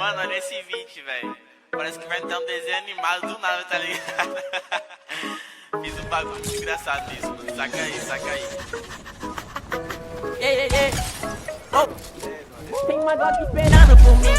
Mano, olha esse vídeo, velho. Parece que vai ter um desenho animado do nada, tá ligado? Fiz um bagulho engraçado nisso, mano. Saca aí, saca aí. Ei, ei, ei. Oh. Tem uma Glock esperando por mim.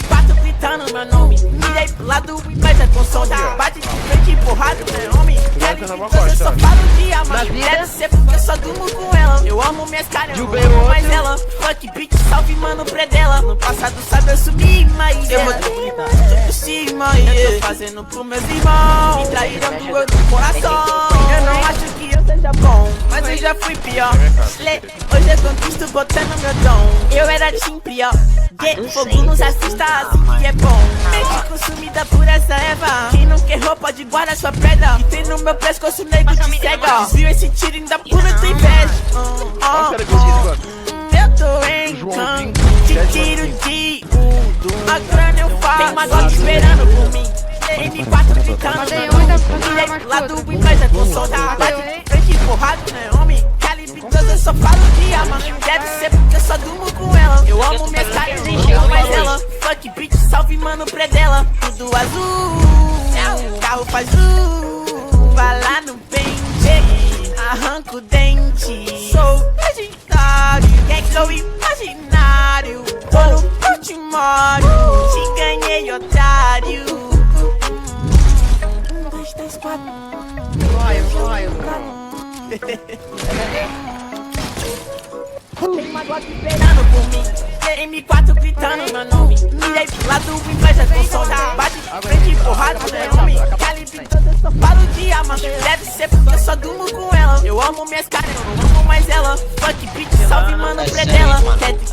M4 gritando meu nome. Mirei pro lado e faz a console. Bate de frente e porrada, meu homem. Ela eu só falo de amor. Deve ser porque eu só durmo com ela. Eu amo minhas caras, eu amo mais ela. Fuck bitch, salve mano, predela. No passado sabe eu sumi, mas eu vou por cima. Eu tô fazendo pros meus irmãos. Me traíram do meu coração. Eu não acho que eu seja bom, mas eu já fui pior. Hoje eu conquisto botando meu dom. Eu era pior, de fogo nos assista, assim que é bom. Mente consumida por essa erva. Quem não quer roupa de guarda sua pedra. E tem no meu pescoço nego de cega. Desvio esse tiro ainda pura tua inveja. Eu tô em campo, te tiro de tudo. A grana eu faço. Tem uma Glock esperando por mim. M4 gritando, mirei pro lado e faz a console. Bate de frente e porrada, né homem? Eu só falo de amor. Deve ser porque eu só durmo com ela. Eu amo minhas caras, eu amo mais ela. Fuck bitch, salve mano, predela. Tudo azul, o carro faz vai lá no pente. Arranco o dente. Sou legendário, quem sou imaginário. Tô no Portimório, te ganhei, otário. 1, 2, 3, 4. Tem uma Glock esperando por mim. M4 gritando meu nome. Mirei pro lado e faz a console. Bate de frente e porrada, meu homem. Calibre eu só falo de amor. Deve ser porque eu só durmo com ela. Eu amo minhas caras, eu amo mais ela. Fuck bitch, salve mano, predela. Quer te